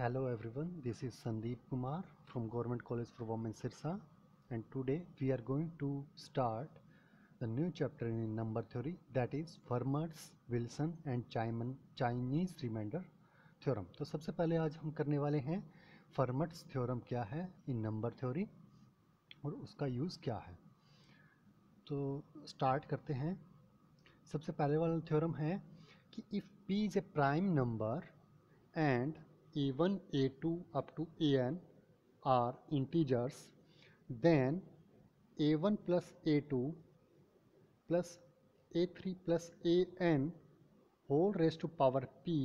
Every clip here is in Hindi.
Hello everyone, this is Sandeep Kumar from Government College for Women Sirsa, and today we are going to start the new chapter in number theory, that is Fermat's, Wilson and Chinese remainder theorem। तो सबसे पहले आज हम करने वाले हैं फर्मट्स थ्योरम क्या है इन नंबर थ्योरी और उसका यूज़ क्या है। तो स्टार्ट करते हैं। सबसे पहले वाला थ्योरम है कि if p is a prime number and a1 a2 up to an are integers, then a1 plus a2 plus a3 plus an whole raised to power p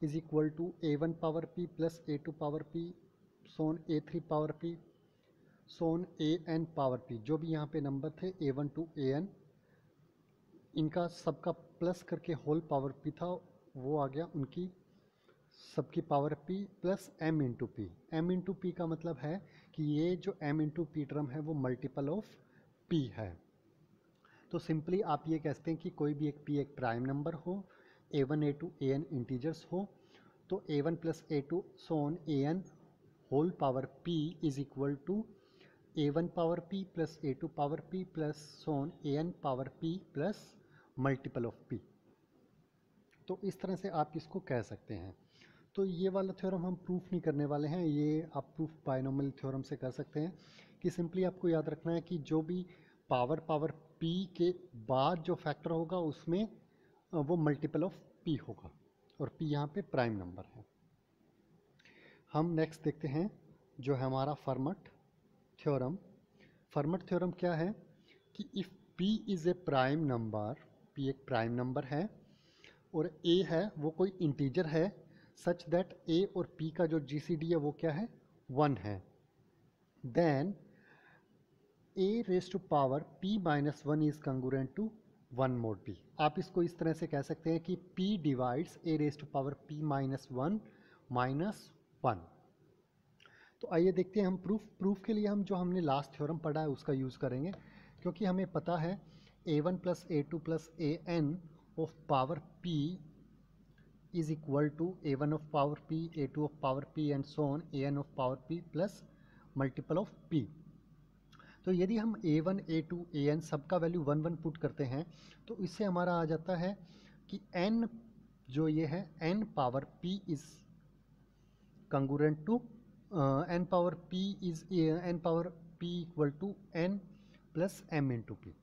is equal to a1 power p plus a2 power p so on a3 power p so on an power p। जो भी यहाँ पे नंबर थे a1 to an, इनका सबका प्लस करके होल पावर p था, वो आ गया उनकी सबकी power p plus m into P. m into P का मतलब है कि ये जो m इंटू पी टर्म है वो मल्टीपल ऑफ p है। तो सिंपली आप ये कहते हैं कि कोई भी एक p एक प्राइम नंबर हो, a1 a2 an इंटीजर्स हो, तो a1 plus a2 so on an whole power p is equal to a1 power p plus a2 power p plus so on an power p plus multiple of p। तो इस तरह से आप इसको कह सकते हैं। तो ये वाला थ्योरम हम प्रूफ नहीं करने वाले हैं, ये आप प्रूफ बायनोमियल थ्योरम से कर सकते हैं कि सिंपली आपको याद रखना है कि जो भी पावर p के बाद जो फैक्टर होगा उसमें वो मल्टीपल ऑफ p होगा और p यहाँ पे प्राइम नंबर है। हम नेक्स्ट देखते हैं जो है हमारा फर्मट थ्योरम। फर्मट थ्योरम क्या है कि if p is a prime number, p एक प्राइम नंबर है और a है वो कोई इंटीजर है सच दैट a और p का जो GCD है वो क्या है 1 है, then a raise to power p minus 1 is congruent to 1 mod p। आप इसको इस तरह से कह सकते हैं कि p divides a raise to power p minus 1 minus 1। तो आइए देखते हैं हम प्रूफ के लिए हम जो हमने लास्ट थ्योरम पढ़ा है उसका यूज़ करेंगे, क्योंकि हमें पता है a1 plus a2 plus an of power p is equal to a1 of power p, a2 of power p and so on an of power p plus multiple of p। तो यदि हम a1 a2 an सबका वैल्यू 1 1 पुट करते हैं तो इससे हमारा आ जाता है कि n जो ये है n power p is congruent to n power p is n power p equal to n plus m into P.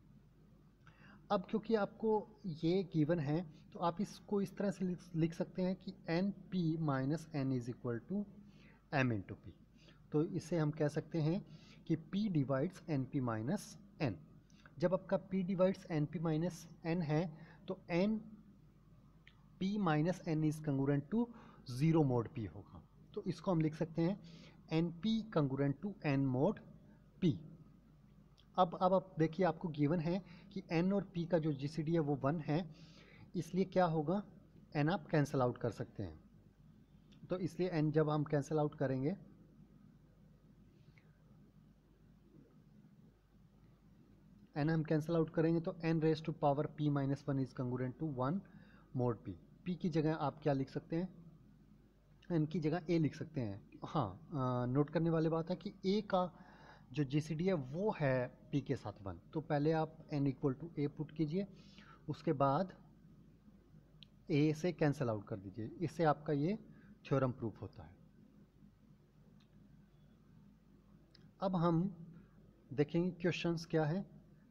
अब क्योंकि आपको ये गिवन है तो आप इसको इस तरह से लिख सकते हैं कि N P minus N is equal to M into P. तो इससे हम कह सकते हैं कि P divides N P minus N. जब आपका P divides N P minus N है तो N P minus N is congruent to 0 mod P होगा। तो इसको हम लिख सकते हैं N P congruent to N mod P। अब आप देखिए आपको गिवन है कि n और p का जो GCD है वो 1 है, इसलिए क्या होगा n आप कैंसिल आउट कर सकते हैं। तो इसलिए n जब हम कैंसिल आउट करेंगे तो n raise to power p minus 1 is congruent to 1 mod p। p की जगह आप क्या लिख सकते हैं, n की जगह a लिख सकते हैं। हाँ, नोट करने वाली बात है कि a का जो GCD है वो है p के साथ 1। तो पहले आप n equal to a put कीजिए, उसके बाद a से कैंसिल आउट कर दीजिए, इससे आपका ये थ्योरम प्रूफ होता है। अब हम देखेंगे क्वेश्चंस क्या है।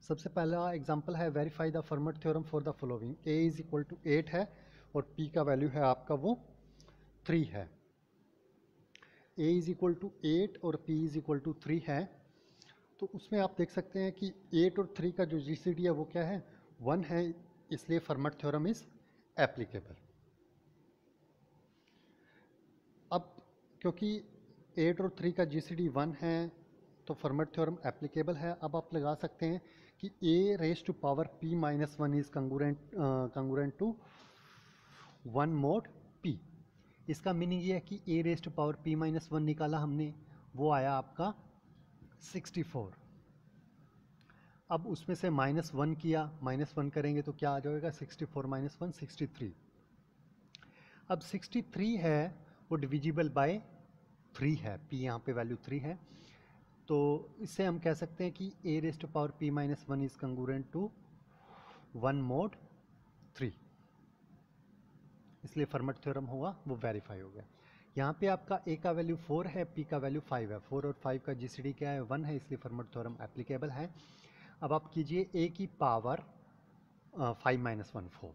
सबसे पहला एग्जांपल है verify the Fermat theorem for the following. a is equal to 8 है और p का वैल्यू है आपका वो 3 है। a इज इक्वल टू 8 और p इज इक्वल टू 3 है, तो उसमें आप देख सकते हैं कि 8 और 3 का जो GCD है वो क्या है 1 है, इसलिए फर्मट थ्योरम इज एप्लीकेबल। अब क्योंकि 8 और 3 का GCD 1 है तो फर्मट थ्योरम एप्लीकेबल है। अब आप लगा सकते हैं कि a raise to power p minus 1 is congruent to 1 mod p। इसका मीनिंग ये है कि a raise to power p minus 1 निकाला हमने, वो आया आपका 64। अब उसमें से माइनस 1 किया, माइनस 1 करेंगे तो क्या आ जाएगा 64 माइनस 1 63। अब 63 है वो डिविजिबल बाय 3 है, p यहाँ पे वैल्यू 3 है, तो इससे हम कह सकते हैं कि a raise to power p minus 1 is congruent to 1 mod 3, इसलिए फर्मट थ्योरम हुआ वो वेरीफाई हो गया। यहाँ पे आपका a का वैल्यू 4 है, p का वैल्यू 5 है, 4 और 5 का जीसीडी क्या है 1 है, इसलिए फर्मट थ्योरम एप्लीकेबल है। अब आप कीजिए a की पावर 5 माइनस 1 4,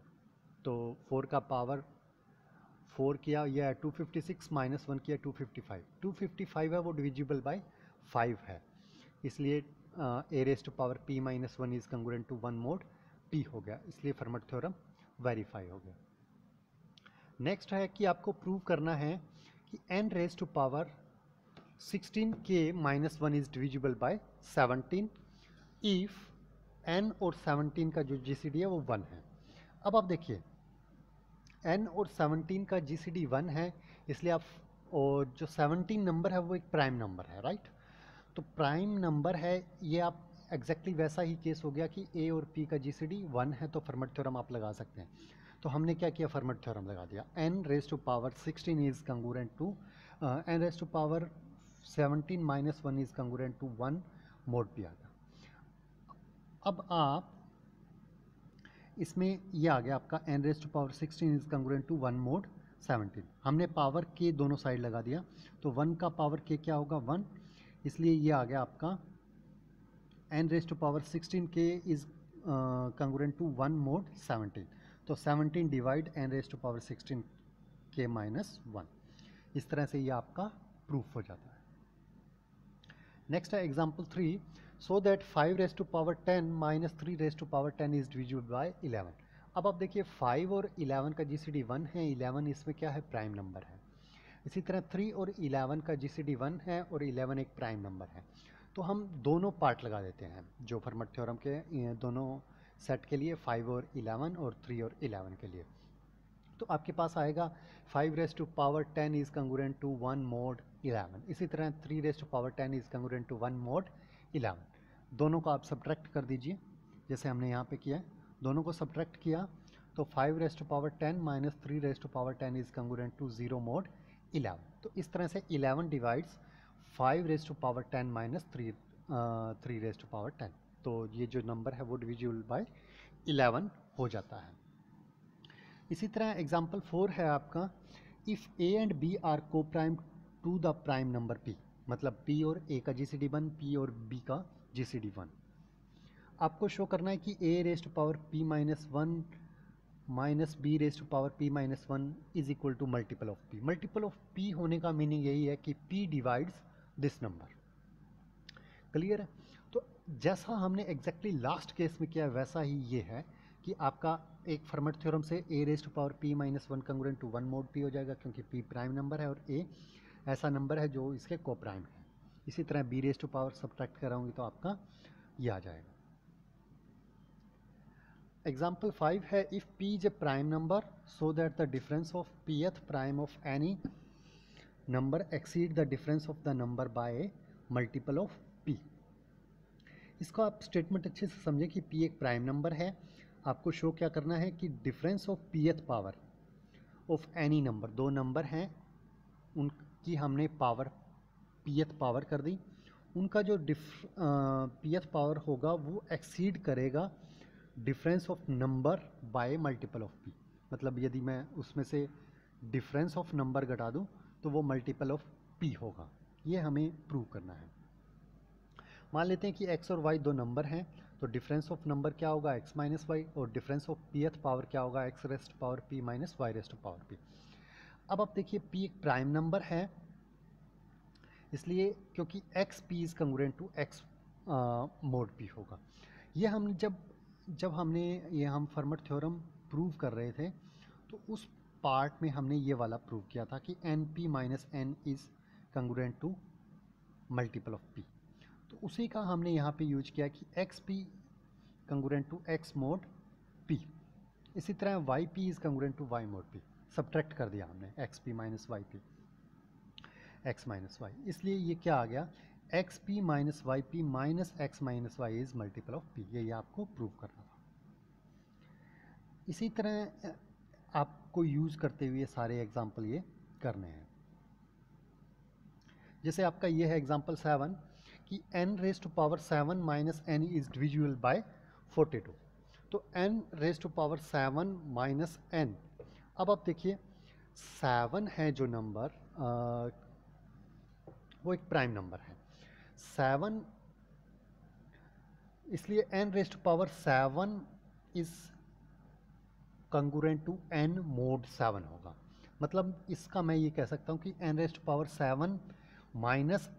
तो 4 का पावर 4 किया यह है 256 माइनस 1 किया 255, 255 है वो डिविजिबल बाय 5 है, इसलिए a raise to power p minus 1 is congruent to 1 mod p हो गया, इसलिए फर्मट थ्योरम वेरीफाई हो गया। नेक्स्ट है कि आपको प्रूव करना है कि n raise to power 16k minus 1 is divisible by 17 if n और 17 का जो जीसीडी है वो 1 है। अब आप देखिए n और 17 का जीसीडी 1 है, इसलिए आप, और जो 17 नंबर है वो एक प्राइम नंबर है, राइट। तो प्राइम नंबर है ये, आप एग्जैक्टली वैसा ही केस हो गया कि a और p का जीसीडी 1 है, तो फर्मट थ्योरम आप लगा सकते हैं। तो हमने क्या किया, फर्मट थ्योरम लगा दिया, n raise to power 16 is congruent to n raise to power 17 minus 1 is congruent to 1 mod p आ गया। अब आप इसमें ये आ गया आपका n raise to power 16 is congruent to 1 mod 17, हमने पावर के दोनों साइड लगा दिया, तो 1 का पावर के क्या होगा 1, इसलिए ये आ गया आपका n raise to power 16k is congruent to 1 mod 17, तो 17 divide n raise to power 16k minus 1, इस तरह से ये आपका प्रूफ हो जाता है। नेक्स्ट है example 3, so that 5 raise to power 10 minus 3 raise to power 10 is divisible by 11। अब आप देखिए 5 और 11 का जीसीडी 1 है, 11 इसमें क्या है प्राइम नंबर है, इसी तरह 3 और 11 का जीसीडी 1 है और 11 एक प्राइम नंबर है, तो हम दोनों पार्ट लगा देते हैं जो फर्मट थ्योरम के दोनों सेट के लिए 5 और 11 और 3 और 11 के लिए। तो आपके पास आएगा 5 raise to power 10 is congruent to 1 mod 11, इसी तरह 3 raise to power 10 is congruent to 1 mod 11, दोनों को आप सब्ट्रैक्ट कर दीजिए जैसे हमने यहाँ पे किया है, दोनों को सब्ट्रैक्ट किया तो 5 raise to power 10 minus 3 raise to power 10 is congruent to 0 mod 11, तो इस तरह से 11 divides 5 raise to power 10 minus 3 raise to power 10, तो ये जो नंबर है वो डिविजिबल बाय 11 हो जाता है। इसी तरह एग्जाम्पल 4 है आपका, if a and b are coprime to the prime number p, मतलब p और a का जीसीडी 1, p और b का जीसीडी 1, आपको शो करना है कि a raise to power p minus 1 minus b raise to power p minus 1 is equal to multiple of p। Multiple of p होने का मीनिंग यही है कि p divides this number, clear है। तो जैसा हमने एग्जैक्टली लास्ट केस में किया वैसा ही ये है कि आपका एक फर्मट थ्योरम से a raise to power p minus 1 congruent to 1 mod p हो जाएगा, क्योंकि p प्राइम नंबर है और a ऐसा नंबर है जो इसके को प्राइम है। इसी तरह b raise to power subtract कराऊंगी तो आपका ये आ जाएगा। एग्जाम्पल 5 है, if p is a prime number so that the difference of pth prime of any number exceed the difference of the number by a multiple of p। इसको आप स्टेटमेंट अच्छे से समझें कि p एक प्राइम नंबर है, आपको शो क्या करना है कि difference of pth power of any number, दो नंबर हैं उनकी हमने पावर pth पावर कर दी, उनका जो pth पावर होगा वो एक्सीड करेगा difference of number by multiple of p, मतलब यदि मैं उसमें से डिफरेंस ऑफ नंबर घटा दूं तो वो मल्टीपल ऑफ p होगा, ये हमें प्रूव करना है। मान लेते हैं कि x और y दो नंबर हैं, तो डिफरेंस ऑफ नंबर क्या होगा x माइनस वाई, और डिफरेंस ऑफ pth पावर क्या होगा x raise to power p minus y raise to power p। अब आप देखिए p एक प्राइम नंबर है, इसलिए क्योंकि x p is congruent to x mod p होगा। ये हम जब हमने ये हम फर्मट थ्योरम प्रूव कर रहे थे तो उस पार्ट में हमने ये वाला प्रूव किया था कि np minus n is congruent to multiple of p, तो उसी का हमने यहाँ पे यूज किया कि xp congruent to x mod p, इसी तरह yp is congruent to y mod p, subtract कर दिया हमने xp minus yp x minus y, इसलिए ये क्या आ गया xp minus yp minus x minus y is multiple of p, ये आपको प्रूव करना था। इसी तरह आप आपको यूज़ करते हुए सारे एग्जाम्पल ये करने हैं। जैसे आपका ये है एग्जाम्पल 7 कि n raise to power 7 minus n is divisible by 42। तो n raise to power 7 minus n, अब आप देखिए 7 है जो नंबर वो एक प्राइम नंबर है 7, इसलिए n raise to power 7 is congruent to n mod 7 होगा। मतलब इसका मैं ये कह सकता हूँ कि n raise to power 7 minus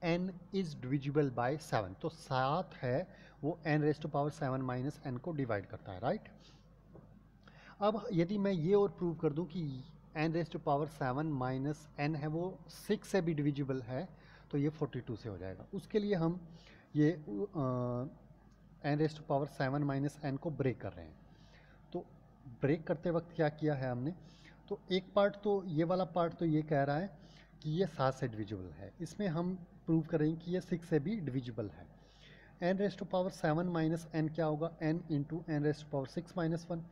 n is divisible by 7। तो 7 है वो n raise to power 7 minus n को डिवाइड करता है, राइट। अब यदि मैं ये और प्रूव कर दूं कि n raise to power 7 minus n है वो 6 से भी डिविजिबल है, तो ये 42 से हो जाएगा। उसके लिए हम ये n raise to power 7 minus n को ब्रेक कर रहे हैं। तो ब्रेक करते वक्त क्या किया है हमने, तो एक पार्ट तो ये वाला पार्ट तो ये कह रहा है कि ये 7 से डिविजिबल है, इसमें हम प्रूव करेंगे कि ये 6 से भी डिविजिबल है। n raise to power 7 minus n क्या होगा, n into n raise to power 6 minus 1।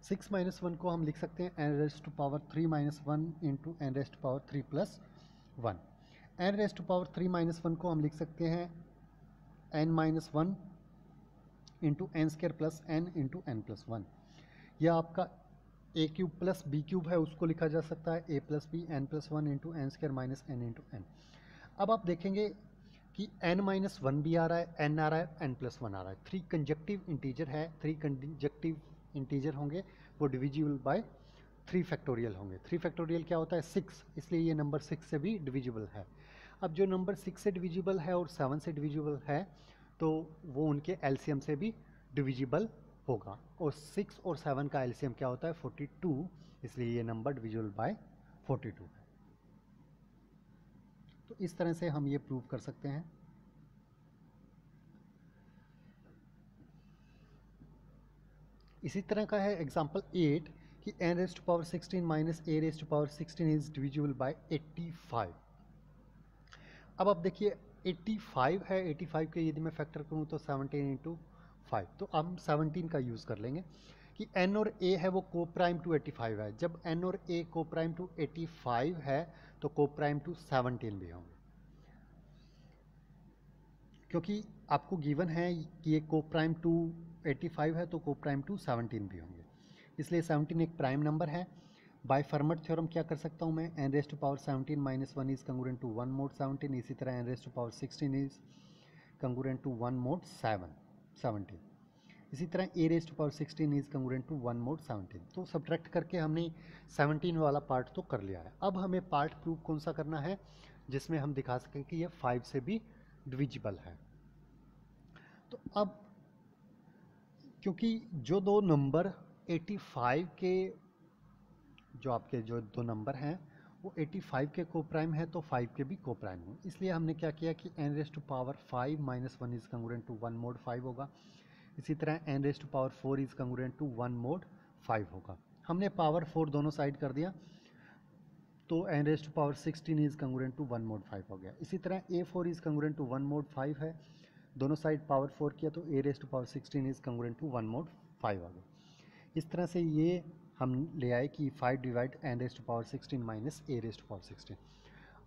6 minus 1 को हम लिख सकते हैं n raise to power 3 minus 1 into n raise to power 3 plus 1। n raise to power 3 minus 1 को हम लिख सकते हैं n minus 1 into n square plus n into n plus 1। यह आपका a cube plus b cube है, उसको लिखा जा सकता है a plus b n plus 1 into n square minus n into n। अब आप देखेंगे कि n माइनस 1 भी आ रहा है, n आ रहा है, n प्लस 1 आ रहा है। 3 कंजक्टिव इंटीजर है, 3 कंजक्टिव इंटीजर होंगे वो डिविजिबल बाय 3 फैक्टोरियल होंगे। 3 फैक्टोरियल क्या होता है 6, इसलिए ये नंबर 6 से भी डिविजिबल है। अब जो नंबर 6 से डिविजिबल है और 7 से डिविजिबल है तो वो उनके एलसीएम से भी डिविजिबल होगा, और 6 और 7 का एलसीएम क्या होता है 42, इसलिए ये नंबर डिविजिबल बाय 42 है। तो इस तरह से हम ये प्रूव कर सकते हैं। इसी तरह का है एग्जांपल 8 कि n raise to power 16 minus a raise to power 16 is divisible by 85। अब आप देखिए 85 है, 85 के यदि मैं फैक्टर करूं तो 17 इंटू 5, तो हम 17 का यूज़ कर लेंगे कि n और a है वो को प्राइम टू 85 है। जब n और a को प्राइम टू 85 है तो को प्राइम टू 17 भी होंगे, क्योंकि आपको गिवन है कि ये को प्राइम टू 85 है तो को प्राइम टू 17 भी होंगे, इसलिए 17 एक प्राइम नंबर है। बाय फर्मट थ्योरम क्या कर सकता हूँ मैं, n raise to power 17 minus 1 is congruent to 1 mod 17। इसी तरह n raise to power 16 is congruent to 1 mod 17। इसी तरह a raise to power 16 is congruent to 1 mod 17। तो सब्ट्रैक्ट करके हमने 17 वाला पार्ट तो कर लिया है। अब हमें पार्ट प्रूफ कौन सा करना है जिसमें हम दिखा सकें कि ये 5 से भी डिविजिबल है। तो अब क्योंकि जो दो नंबर 85 के जो आपके जो दो नंबर हैं वो 85 के को प्राइम है तो 5 के भी को प्राइम हो, इसलिए हमने क्या किया कि n raise to power 5 minus 1 is congruent to 1 mod 5 होगा। इसी तरह n raise to power 4 is congruent to 1 mod 5 होगा। हमने पावर 4 दोनों साइड कर दिया तो n raise to power 16 is congruent to 1 mod 5 हो गया। इसी तरह a4 is congruent to 1 mod 5 है, दोनों साइड पावर 4 किया तो a raise to power 16 is congruent to 1 mod 5 आ गया। इस तरह से ये हम ले आए कि 5 divide n raise to power 16 minus a raise to power 16।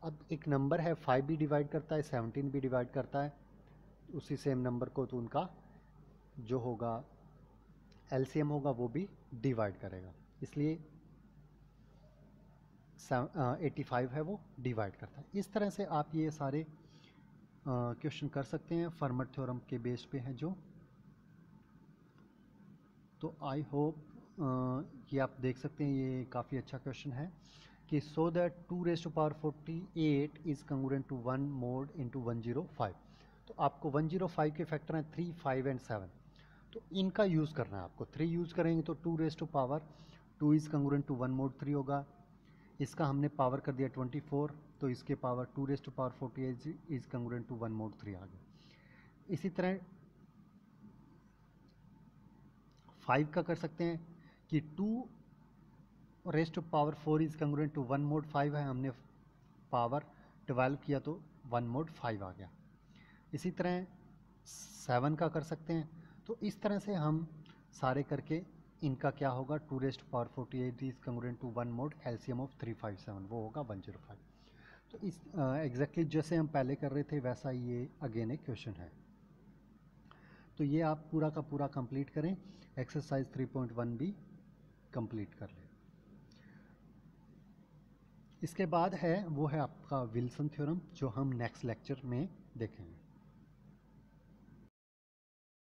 अब एक नंबर है 5 भी डिवाइड करता है 17 भी डिवाइड करता है उसी सेम नंबर को, तो उनका जो होगा एलसीएम होगा वो भी डिवाइड करेगा, इसलिए 85 है वो डिवाइड करता है। इस तरह से आप ये सारे क्वेश्चन कर सकते हैं, फर्मट थ्योरम के बेस पे हैं जो। तो आई होप ये आप देख सकते हैं, ये काफ़ी अच्छा क्वेश्चन है कि so that 2 raise to power 48 is congruent to 1 mod into 105। तो आपको 105 के फैक्टर हैं 3, 5 एंड 7, तो इनका यूज़ करना है आपको। 3 यूज़ करेंगे तो 2 raise to power 2 is congruent to 1 mod 3 होगा। इसका हमने पावर कर दिया 24, तो इसके power 2 raise to power 48 is congruent to 1 mod 3 आ गया। इसी तरह 5 का कर सकते हैं कि 2 raise to power 4 is congruent to 1 mod 5 है, हमने पावर 12 किया तो 1 मोड 5 आ गया। इसी तरह 7 का कर सकते हैं। तो इस तरह से हम सारे करके इनका क्या होगा, 2 raised power 48 is congruent to 1 mod LCM of 357, वो होगा 105। तो इस एग्जैक्टली जैसे हम पहले कर रहे थे वैसा ये अगेन एक क्वेश्चन है। तो ये आप पूरा का पूरा कंप्लीट करें, एक्सरसाइज 3.1 भी कंप्लीट कर लें। इसके बाद है वो है आपका विल्सन थ्योरम, जो हम नेक्स्ट लेक्चर में देखेंगे।